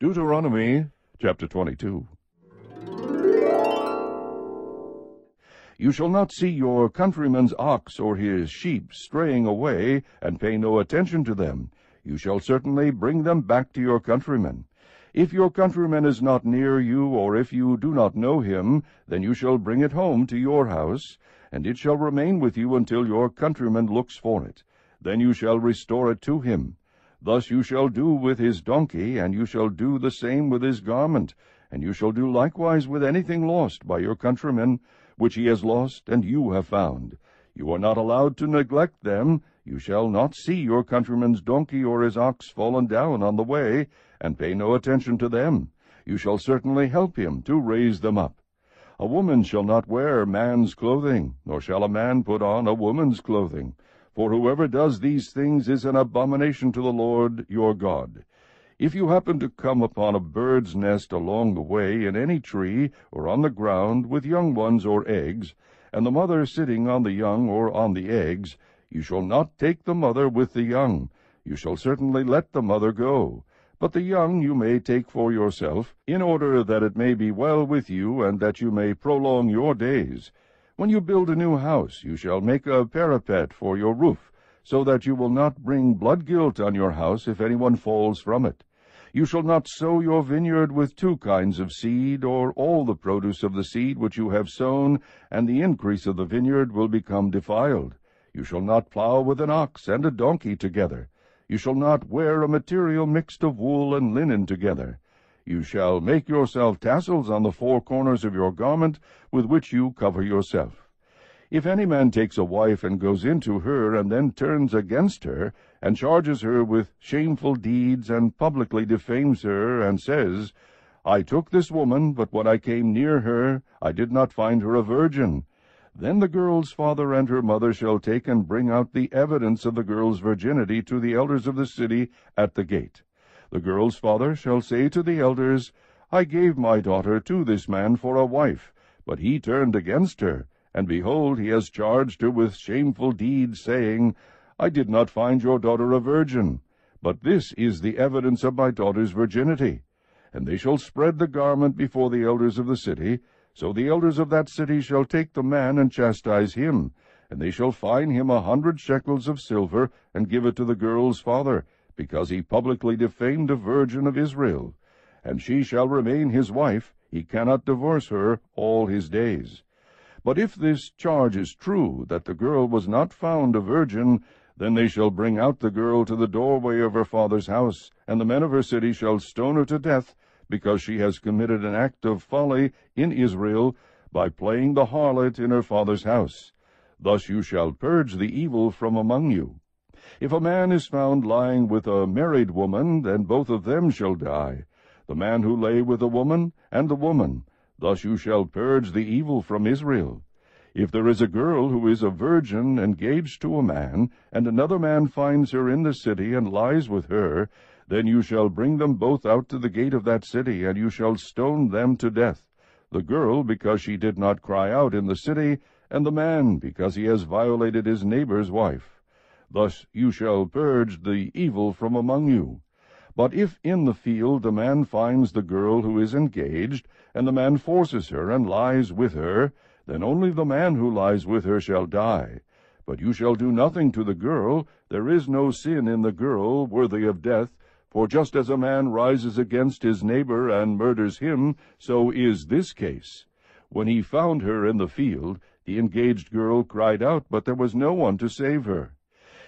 Deuteronomy chapter 22. You shall not see your countryman's ox or his sheep straying away, and pay no attention to them. You shall certainly bring them back to your countryman. If your countryman is not near you, or if you do not know him, then you shall bring it home to your house, and it shall remain with you until your countryman looks for it. Then you shall restore it to him. Thus you shall do with his donkey, and you shall do the same with his garment, and you shall do likewise with anything lost by your countryman, which he has lost and you have found. You are not allowed to neglect them. You shall not see your countryman's donkey or his ox fallen down on the way, and pay no attention to them. You shall certainly help him to raise them up. A woman shall not wear man's clothing, nor shall a man put on a woman's clothing. For whoever does these things is an abomination to the Lord your God. If you happen to come upon a bird's nest along the way in any tree or on the ground with young ones or eggs, and the mother sitting on the young or on the eggs, you shall not take the mother with the young. You shall certainly let the mother go. But the young you may take for yourself, in order that it may be well with you, and that you may prolong your days. When you build a new house, you shall make a parapet for your roof, so that you will not bring blood guilt on your house if anyone falls from it. You shall not sow your vineyard with two kinds of seed, or all the produce of the seed which you have sown, and the increase of the vineyard will become defiled. You shall not plow with an ox and a donkey together. You shall not wear a material mixed of wool and linen together. You shall make yourself tassels on the four corners of your garment, with which you cover yourself. If any man takes a wife and goes into her, and then turns against her, and charges her with shameful deeds, and publicly defames her, and says, I took this woman, but when I came near her, I did not find her a virgin, then the girl's father and her mother shall take and bring out the evidence of the girl's virginity to the elders of the city at the gate. The girl's father shall say to the elders, I gave my daughter to this man for a wife, but he turned against her, and behold, he has charged her with shameful deeds, saying, I did not find your daughter a virgin, but this is the evidence of my daughter's virginity. And they shall spread the garment before the elders of the city. So the elders of that city shall take the man and chastise him, and they shall fine him 100 shekels of silver, and give it to the girl's father, because he publicly defamed a virgin of Israel. And she shall remain his wife. He cannot divorce her all his days. But if this charge is true, that the girl was not found a virgin, then they shall bring out the girl to the doorway of her father's house, and the men of her city shall stone her to death, because she has committed an act of folly in Israel by playing the harlot in her father's house. Thus you shall purge the evil from among you. If a man is found lying with a married woman, then both of them shall die, the man who lay with the woman and the woman. Thus you shall purge the evil from Israel. If there is a girl who is a virgin engaged to a man, and another man finds her in the city and lies with her, then you shall bring them both out to the gate of that city, and you shall stone them to death, the girl because she did not cry out in the city, and the man because he has violated his neighbor's wife. Thus you shall purge the evil from among you. But if in the field a man finds the girl who is engaged, and the man forces her and lies with her, then only the man who lies with her shall die. But you shall do nothing to the girl. There is no sin in the girl worthy of death. For just as a man rises against his neighbor and murders him, so is this case. When he found her in the field, the engaged girl cried out, but there was no one to save her.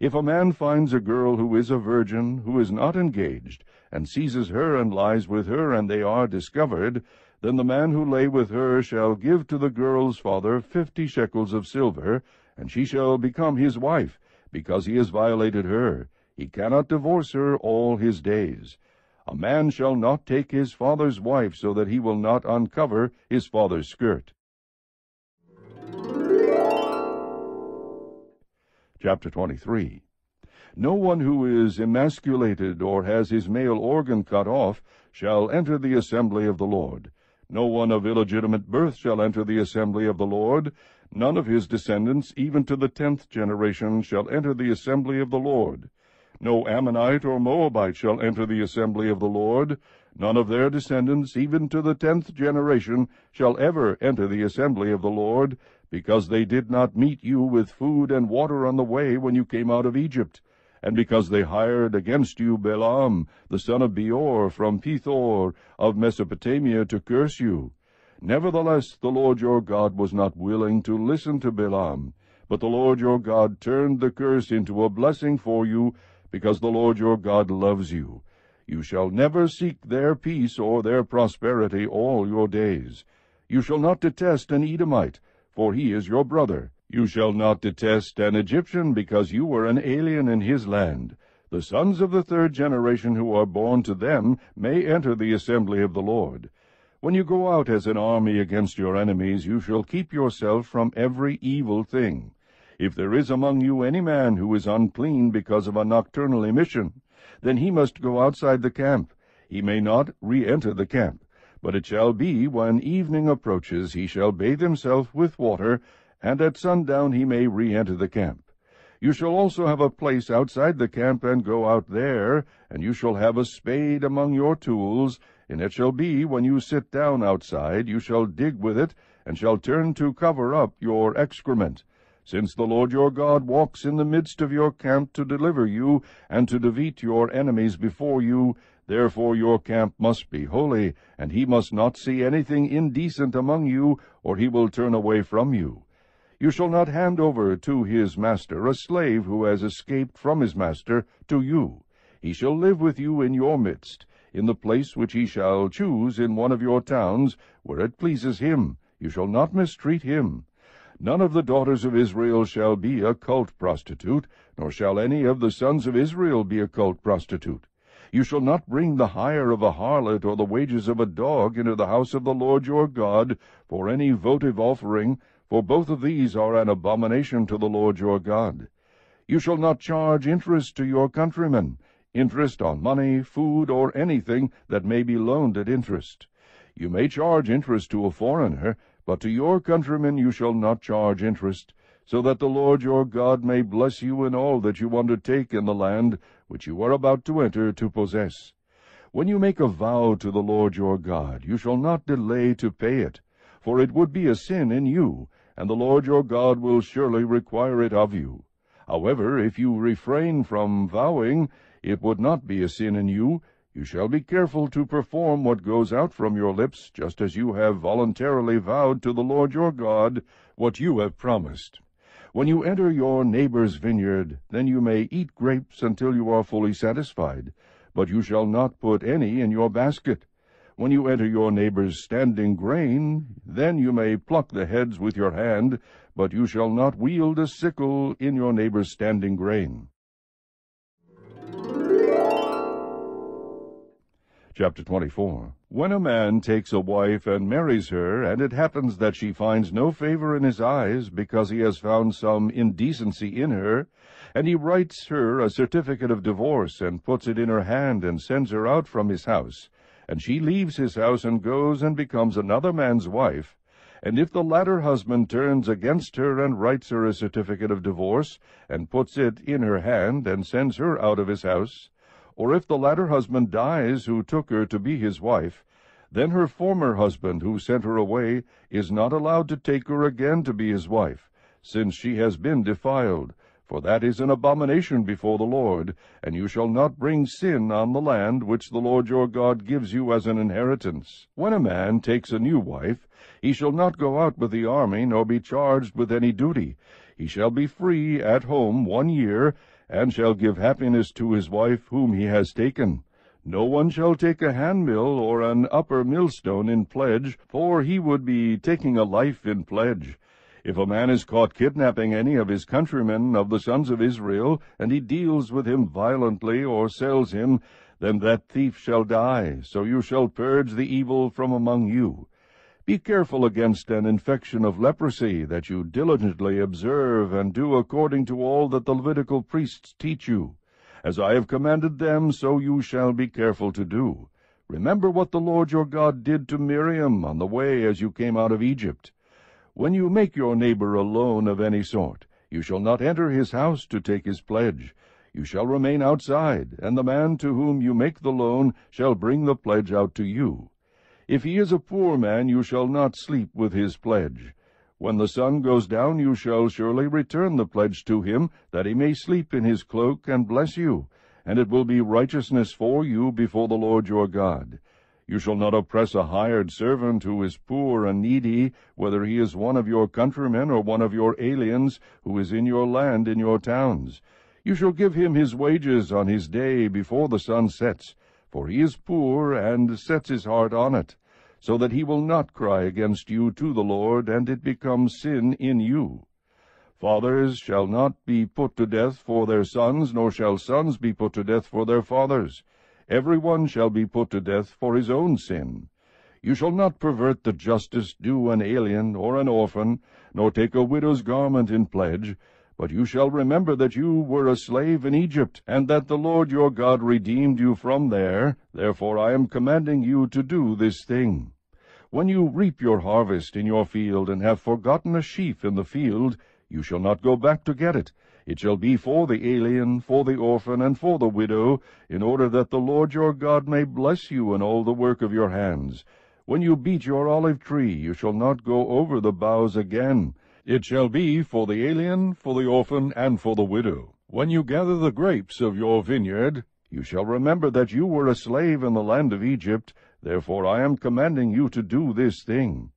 If a man finds a girl who is a virgin, who is not engaged, and seizes her and lies with her, and they are discovered, then the man who lay with her shall give to the girl's father 50 shekels of silver, and she shall become his wife, because he has violated her. He cannot divorce her all his days. A man shall not take his father's wife, so that he will not uncover his father's skirt. Chapter 23. No one who is emasculated or has his male organ cut off shall enter the assembly of the Lord. No one of illegitimate birth shall enter the assembly of the Lord. None of his descendants, even to the 10th generation, shall enter the assembly of the Lord. No Ammonite or Moabite shall enter the assembly of the Lord. None of their descendants, even to the 10th generation, shall ever enter the assembly of the Lord, because they did not meet you with food and water on the way when you came out of Egypt, and because they hired against you Balaam, the son of Beor, from Pethor of Mesopotamia, to curse you. Nevertheless, the Lord your God was not willing to listen to Balaam, but the Lord your God turned the curse into a blessing for you, because the Lord your God loves you. You shall never seek their peace or their prosperity all your days. You shall not detest an Edomite, for he is your brother. You shall not detest an Egyptian, because you were an alien in his land. The sons of the 3rd generation who are born to them may enter the assembly of the Lord. When you go out as an army against your enemies, you shall keep yourself from every evil thing. If there is among you any man who is unclean because of a nocturnal emission, then he must go outside the camp. He may not re-enter the camp. But it shall be, when evening approaches, he shall bathe himself with water, and at sundown he may re-enter the camp. You shall also have a place outside the camp, and go out there, and you shall have a spade among your tools, and it shall be, when you sit down outside, you shall dig with it, and shall turn to cover up your excrement. Since the Lord your God walks in the midst of your camp to deliver you, and to defeat your enemies before you, therefore your camp must be holy, and he must not see anything indecent among you, or he will turn away from you. You shall not hand over to his master a slave who has escaped from his master to you. He shall live with you in your midst, in the place which he shall choose in one of your towns, where it pleases him. You shall not mistreat him. None of the daughters of Israel shall be a cult prostitute, nor shall any of the sons of Israel be a cult prostitute. You shall not bring the hire of a harlot or the wages of a dog into the house of the Lord your God for any votive offering, for both of these are an abomination to the Lord your God. You shall not charge interest to your countrymen, interest on money, food, or anything that may be loaned at interest. You may charge interest to a foreigner, but to your countrymen you shall not charge interest, so that the Lord your God may bless you in all that you undertake in the land which you are about to enter to possess. When you make a vow to the Lord your God, you shall not delay to pay it, for it would be a sin in you, and the Lord your God will surely require it of you. However, if you refrain from vowing, it would not be a sin in you. You shall be careful to perform what goes out from your lips, just as you have voluntarily vowed to the Lord your God what you have promised. When you enter your neighbor's vineyard, then you may eat grapes until you are fully satisfied, but you shall not put any in your basket. When you enter your neighbor's standing grain, then you may pluck the heads with your hand, but you shall not wield a sickle in your neighbor's standing grain. Chapter 24. When a man takes a wife and marries her, and it happens that she finds no favor in his eyes, because he has found some indecency in her, and he writes her a certificate of divorce, and puts it in her hand, and sends her out from his house, and she leaves his house and goes and becomes another man's wife, and if the latter husband turns against her and writes her a certificate of divorce, and puts it in her hand, and sends her out of his house, or if the latter husband dies who took her to be his wife, then her former husband who sent her away is not allowed to take her again to be his wife, since she has been defiled, for that is an abomination before the Lord, and you shall not bring sin on the land which the Lord your God gives you as an inheritance. When a man takes a new wife, he shall not go out with the army, nor be charged with any duty. He shall be free at home 1 year, and shall give happiness to his wife whom he has taken. No one shall take a handmill or an upper millstone in pledge, for he would be taking a life in pledge. If a man is caught kidnapping any of his countrymen of the sons of Israel, and he deals with him violently or sells him, then that thief shall die, so you shall purge the evil from among you. Be careful against an infection of leprosy, that you diligently observe and do according to all that the Levitical priests teach you. As I have commanded them, so you shall be careful to do. Remember what the Lord your God did to Miriam on the way as you came out of Egypt. When you make your neighbor a loan of any sort, you shall not enter his house to take his pledge. You shall remain outside, and the man to whom you make the loan shall bring the pledge out to you. If he is a poor man, you shall not sleep with his pledge. When the sun goes down, you shall surely return the pledge to him, that he may sleep in his cloak and bless you, and it will be righteousness for you before the Lord your God. You shall not oppress a hired servant who is poor and needy, whether he is one of your countrymen or one of your aliens who is in your land in your towns. You shall give him his wages on his day before the sun sets, for he is poor and sets his heart on it, so that he will not cry against you to the Lord, and it becomes sin in you. Fathers shall not be put to death for their sons, nor shall sons be put to death for their fathers. Every one shall be put to death for his own sin. You shall not pervert the justice due an alien or an orphan, nor take a widow's garment in pledge, but you shall remember that you were a slave in Egypt, and that the Lord your God redeemed you from there. Therefore I am commanding you to do this thing. When you reap your harvest in your field, and have forgotten a sheaf in the field, you shall not go back to get it. It shall be for the alien, for the orphan, and for the widow, in order that the Lord your God may bless you in all the work of your hands. When you beat your olive tree, you shall not go over the boughs again. It shall be for the alien, for the orphan, and for the widow. When you gather the grapes of your vineyard, you shall remember that you were a slave in the land of Egypt. Therefore I am commanding you to do this thing.